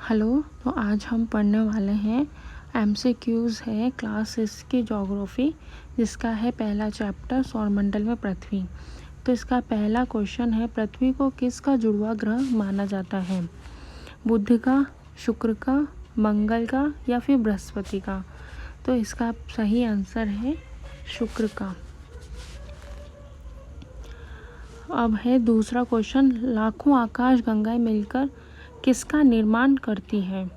Hello. तो आज हम पढ़ने वाले हैं एमसीक्यूज़ है क्लास 6 की ज्योग्राफी, जिसका है पहला चैप्टर सौरमंडल में पृथ्वी। तो इसका पहला क्वेश्चन है, पृथ्वी को किसका जुड़वा ग्रह माना जाता है? बुध का, शुक्र का, मंगल का या फिर बृहस्पति का? तो इसका सही आंसर है शुक्र का। अब है दूसरा क्वेश्चन, लाखों आकाश गंगाएं मिलकर किसका निर्माण करती है?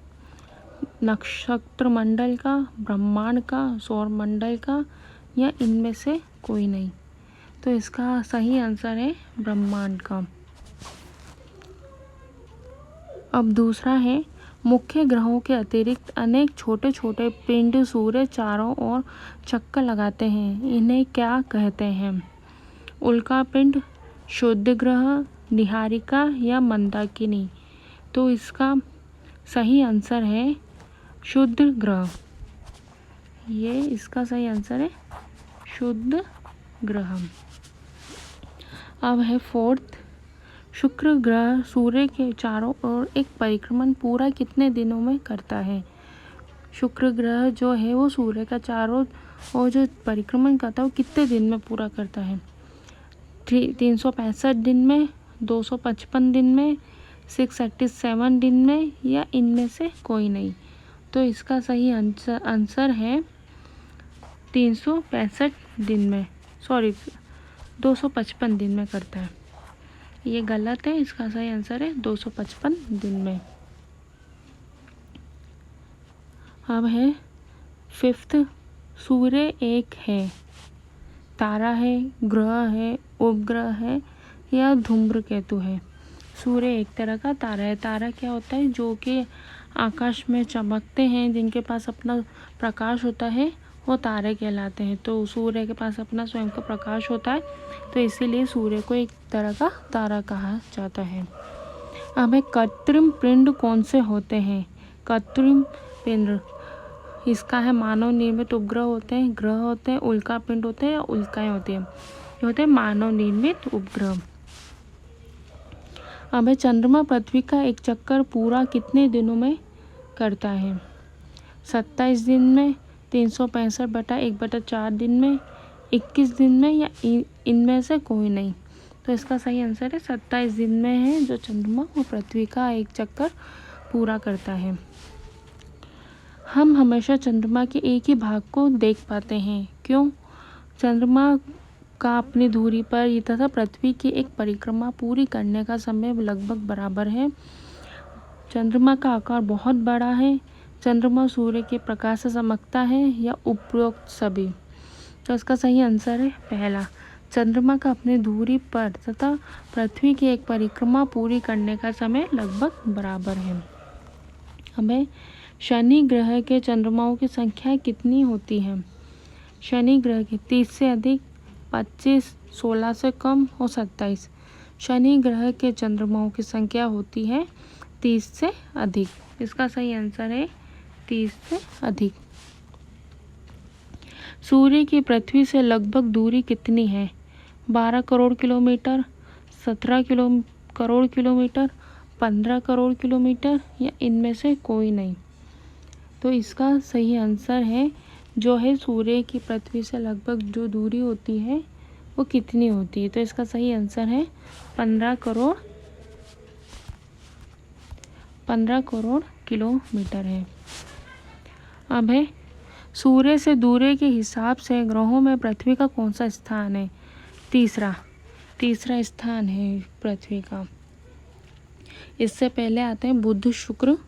नक्षत्र मंडल का, ब्रह्मांड का, सौर मंडल का या इनमें से कोई नहीं? तो इसका सही आंसर है ब्रह्मांड का। अब दूसरा है, मुख्य ग्रहों के अतिरिक्त अनेक छोटे छोटे पिंड सूर्य चारों ओर चक्कर लगाते हैं, इन्हें क्या कहते हैं? उल्का पिंड, शुद्ध ग्रह, निहारिका या मंदाकिनी? तो इसका सही आंसर है शुद्ध ग्रह। ये इसका सही आंसर है शुद्ध ग्रह। अब है फोर्थ, शुक्र ग्रह सूर्य के चारों ओर एक परिक्रमण पूरा कितने दिनों में करता है? शुक्र ग्रह जो है वो सूर्य का चारों ओर जो परिक्रमण करता है वो कितने दिन में पूरा करता है? 365 दिन में, 255 दिन में, 687 दिन में या इनमें से कोई नहीं? तो इसका सही आंसर है 365 दिन में, 255 दिन में करता है। ये गलत है, इसका सही आंसर है 255 दिन में। अब है फिफ्थ, सूर्य एक है, तारा है, ग्रह है, उपग्रह है या धूम्रकेतु है? सूर्य एक तरह का तारा है। तारा क्या होता है? जो कि आकाश में चमकते हैं, जिनके पास अपना प्रकाश होता है, वो तारे कहलाते हैं। तो सूर्य के पास अपना स्वयं का प्रकाश होता है, तो इसीलिए सूर्य को एक तरह का तारा कहा जाता है। अब है कृत्रिम पिंड कौन से होते हैं? कृत्रिम पिंड, इसका है मानव निर्मित उपग्रह होते हैं, ग्रह होते हैं, उल्का पिंड होते हैं या उल्काएं होती हैं? ये होते हैं मानव निर्मित उपग्रह। अब है चंद्रमा पृथ्वी का एक चक्कर पूरा कितने दिनों में करता है? 27 दिन में, 365/1/4 दिन में, 21 दिन में या इनमें से कोई नहीं? तो इसका सही आंसर है 27 दिन में है जो चंद्रमा वो पृथ्वी का एक चक्कर पूरा करता है। हम हमेशा चंद्रमा के एक ही भाग को देख पाते हैं, क्यों? चंद्रमा का अपनी धुरी पर तथा पृथ्वी की एक परिक्रमा पूरी करने का समय लगभग बराबर है। चंद्रमा का आकार बहुत बड़ा है, चंद्रमा सूर्य के प्रकाश से चमकता है या उपरोक्त सभी? तो इसका सही आंसर है पहला, चंद्रमा का अपनी धुरी पर तथा पृथ्वी की एक परिक्रमा पूरी करने का समय लगभग बराबर है। हमें शनि ग्रह के चंद्रमाओं की संख्या कितनी होती है? शनि ग्रह की 30 से अधिक, 25, 16 से कम और 27? शनि ग्रह के चंद्रमाओं की संख्या होती है 30 से अधिक। इसका सही आंसर है 30 से अधिक। सूर्य की पृथ्वी से लगभग दूरी कितनी है? 12 crore kilometre, 17 crore kilometre, 15 crore kilometre या इनमें से कोई नहीं? तो इसका सही आंसर है जो है सूर्य की पृथ्वी से लगभग जो दूरी होती है वो कितनी होती है? तो इसका सही आंसर है 15 करोड़ किलोमीटर है। अब है सूर्य से दूरी के हिसाब से ग्रहों में पृथ्वी का कौन सा स्थान है? तीसरा स्थान है पृथ्वी का। इससे पहले आते हैं बुध, शुक्र,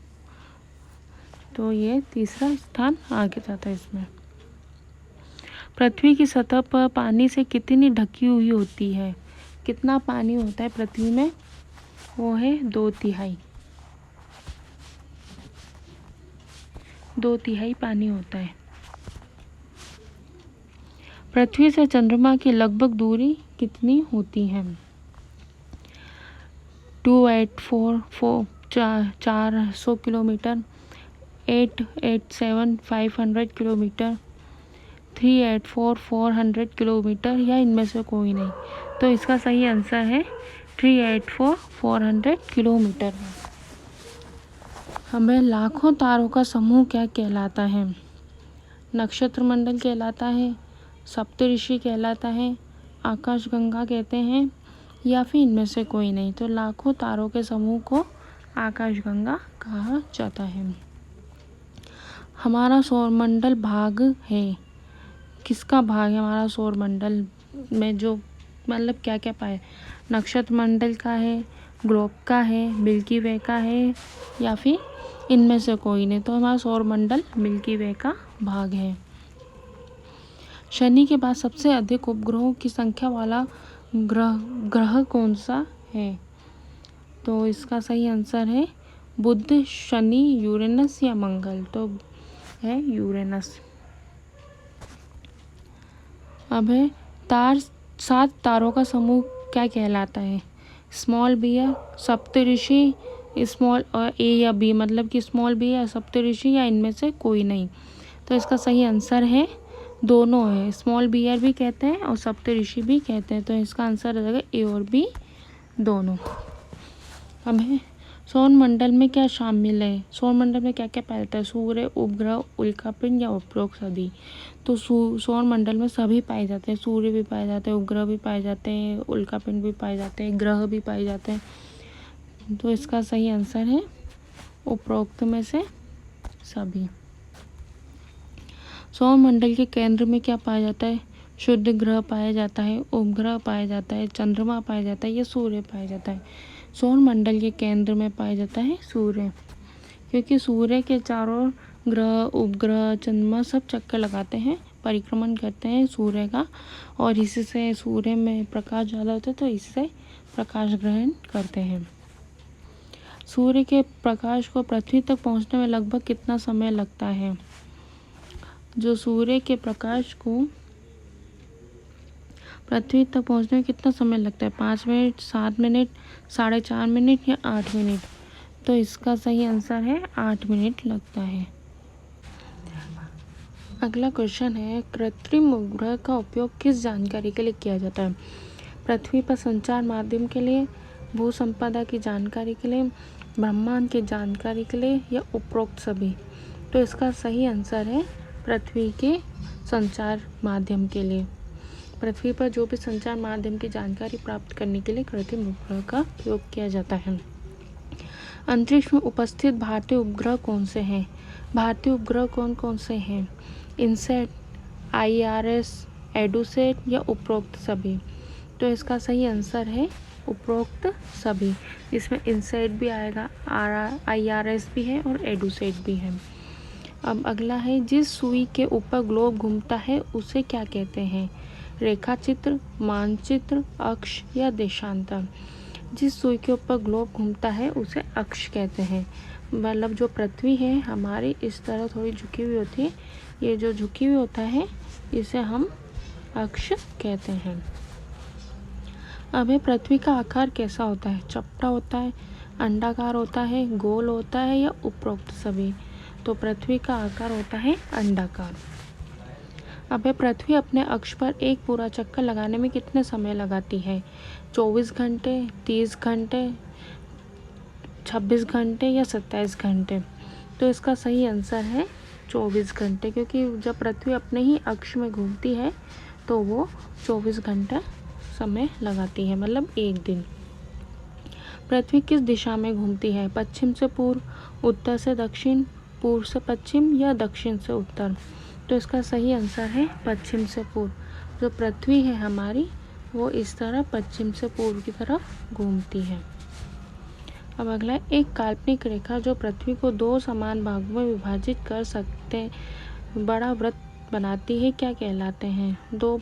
तो ये तीसरा स्थान आगे जाता है इसमें। पृथ्वी की सतह पर पानी से कितनी ढकी हुई होती है? कितना पानी होता है पृथ्वी में? वो है 2/3। 2/3 पानी होता है। पृथ्वी से चंद्रमा की लगभग दूरी कितनी होती है? 400 किलोमीटर, 500 किलोमीटर, 400 किलोमीटर या इनमें से कोई नहीं? तो इसका सही आंसर है 400 किलोमीटर। हमें लाखों तारों का समूह क्या कहलाता है? नक्षत्र मंडल कहलाता है, सप्तऋषि कहलाता है, आकाशगंगा कहते हैं, या फिर इनमें से कोई नहीं। तो लाखों तारों के समूह को आकाशगंगा कहा जाता है। हमारा सौरमंडल भाग है, किसका भाग है हमारा सौरमंडल में? जो मतलब क्या क्या पाए, नक्षत्र मंडल का है, ग्लोब का है, मिल्की वे का है, या फिर इनमें से कोई नहीं। तो हमारा सौरमंडल मिल्की वे का भाग है। शनि के बाद सबसे अधिक उपग्रहों की संख्या वाला ग्रह कौन सा है? तो इसका सही आंसर है बुध, शनि, यूरेनस या मंगल। तो है यूरेनस। अब है सात तारों का समूह क्या कहलाता है? स्मॉल बी या सप्तऋषि, स्मॉल ए या बी, मतलब कि स्मॉल बी या सप्तऋषि या इनमें से कोई नहीं। तो इसका सही आंसर है दोनों है, स्मॉल बियर भी कहते हैं और सप्तऋषि भी कहते हैं। तो इसका आंसर हो जाएगा ए और बी दोनों। अब है सौरमंडल में क्या शामिल है? सौरमंडल में क्या क्या पाया जाता है? सूर्य, उपग्रह, उल्कापिंड या उपरोक्त सभी। तो सौरमंडल में सभी पाए जाते हैं, सूर्य भी पाए जाते हैं, उपग्रह भी पाए जाते हैं, उल्कापिंड भी पाए जाते हैं, ग्रह भी पाए जाते हैं। तो इसका सही आंसर है उपरोक्त में से सभी। सौरमंडल के केंद्र में क्या पाया जाता है? शुद्ध ग्रह पाया जाता है, उपग्रह पाया जाता है, चंद्रमा पाया जाता है या सूर्य पाया जाता है? सौरमंडल के केंद्र में पाया जाता है सूर्य, क्योंकि सूर्य के चारों ग्रह, उपग्रह, चंद्रमा सब चक्कर लगाते हैं, परिक्रमण करते हैं सूर्य का, और इसी से सूर्य में प्रकाश ज़्यादा होता है तो इससे प्रकाश ग्रहण करते हैं। सूर्य के प्रकाश को पृथ्वी तक पहुंचने में लगभग कितना समय लगता है? जो सूर्य के प्रकाश को पृथ्वी तक पहुंचने में कितना समय लगता है? 5 मिनट, 7 मिनट, 4.5 मिनट या 8 मिनट? तो इसका सही आंसर है 8 मिनट लगता है। अगला क्वेश्चन है, कृत्रिम उपग्रह का उपयोग किस जानकारी के लिए किया जाता है? पृथ्वी पर संचार माध्यम के लिए, भू संपदा की जानकारी के लिए, ब्रह्मांड की जानकारी के लिए या उपरोक्त सभी? तो इसका सही आंसर है पृथ्वी के संचार माध्यम के लिए। पृथ्वी पर जो भी संचार माध्यम की जानकारी प्राप्त करने के लिए कृत्रिम उपग्रह का उपयोग किया जाता है। अंतरिक्ष में उपस्थित भारतीय उपग्रह कौन से हैं? भारतीय उपग्रह कौन कौन से हैं? इनसेट, IRS, एडुसेट या उपरोक्त सभी? तो इसका सही आंसर है उपरोक्त सभी। इसमें इनसेट भी आएगा, IRS भी है और एडुसेट भी है। अब अगला है, जिस सुई के ऊपर ग्लोब घूमता है उसे क्या कहते हैं? रेखा चित्र, मानचित्र, अक्ष या देशांतर? जिस सुई के ऊपर ग्लोब घूमता है उसे अक्ष कहते हैं। मतलब जो पृथ्वी है हमारी इस तरह थोड़ी झुकी हुई होती है, ये जो झुकी हुई होता है इसे हम अक्ष कहते हैं। अब पृथ्वी का आकार कैसा होता है? चपटा होता है, अंडाकार होता है, गोल होता है या उपरोक्त सभी? तो पृथ्वी का आकार होता है अंडाकार। अब पृथ्वी अपने अक्ष पर एक पूरा चक्कर लगाने में कितने समय लगाती है? 24 घंटे, 30 घंटे, 26 घंटे या 27 घंटे? तो इसका सही आंसर है 24 घंटे, क्योंकि जब पृथ्वी अपने ही अक्ष में घूमती है तो वो 24 घंटा समय लगाती है, मतलब एक दिन। पृथ्वी किस दिशा में घूमती है? पश्चिम से पूर्व, उत्तर से दक्षिण, पूर्व से पश्चिम या दक्षिण से उत्तर? तो इसका सही आंसर है पश्चिम से पूर्व। जो पृथ्वी है हमारी वो इस तरह पश्चिम से पूर्व की तरफ घूमती है। अब अगला, एक काल्पनिक रेखा जो पृथ्वी को 2 समान भागों में विभाजित कर सकते बड़ा वृत्त बनाती है क्या कहलाते हैं? जो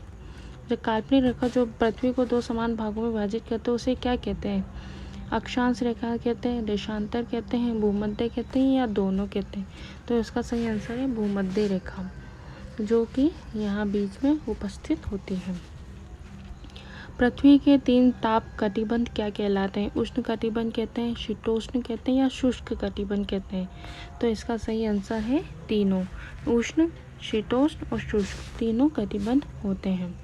काल्पनिक रेखा जो पृथ्वी को 2 समान भागों में विभाजित करते हैं उसे क्या कहते हैं? अक्षांश रेखा कहते हैं, देशांतर कहते हैं, भूमध्य कहते हैं या दोनों कहते हैं? तो इसका सही आंसर है भूमध्य रेखा, जो कि यहाँ बीच में उपस्थित होती है। पृथ्वी के 3 ताप कटिबंध क्या कहलाते हैं? उष्ण कटिबंध कहते हैं, शीतोष्ण कहते हैं या शुष्क कटिबंध कहते हैं? तो इसका सही आंसर है तीनों, उष्ण, शीतोष्ण और शुष्क तीनों कटिबंध होते हैं।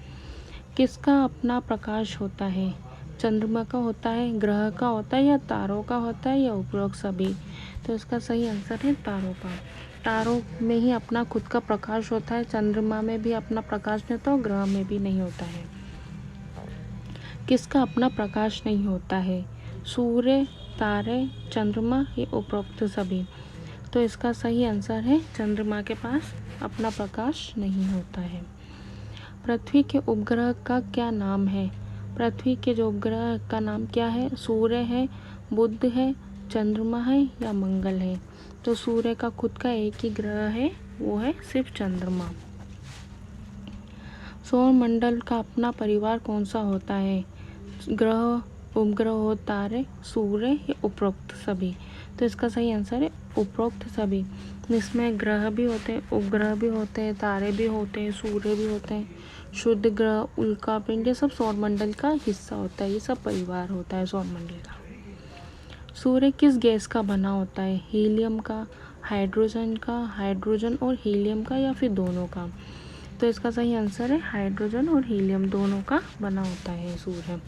किसका अपना प्रकाश होता है? चंद्रमा का होता है, ग्रह का होता है या तारों का होता है या उपरोक्त सभी? तो इसका सही आंसर है तारों का। तारों में ही अपना खुद का प्रकाश होता है, चंद्रमा में भी अपना प्रकाश नहीं होता और ग्रह में भी नहीं होता है। किसका अपना प्रकाश नहीं होता है? सूर्य, तारे, चंद्रमा, ये उपरोक्त सभी। तो इसका सही आंसर है चंद्रमा के पास अपना प्रकाश नहीं होता है। पृथ्वी के उपग्रह का क्या नाम है? पृथ्वी के जो उपग्रह का नाम क्या है? सूर्य है, बुध है, चंद्रमा है या मंगल है? तो सूर्य का खुद का एक ही ग्रह है, वो है सिर्फ चंद्रमा। सौर मंडल का अपना परिवार कौन सा होता है? ग्रह, उपग्रह और तारे, सूर्य या उपरोक्त सभी। तो इसका सही आंसर है उपरोक्त सभी। इसमें ग्रह भी होते हैं, उपग्रह भी होते हैं, तारे भी होते हैं, सूर्य भी होते हैं, शुद्ध ग्रह, उल्का पिंड, ये सब सौरमंडल का हिस्सा होता है, ये सब परिवार होता है सौरमंडल का। सूर्य किस गैस का बना होता है? हीलियम का, हाइड्रोजन का, हाइड्रोजन और हीलियम का या फिर दोनों का? तो इसका सही आंसर है हाइड्रोजन और हीलियम दोनों का बना होता है सूर्य।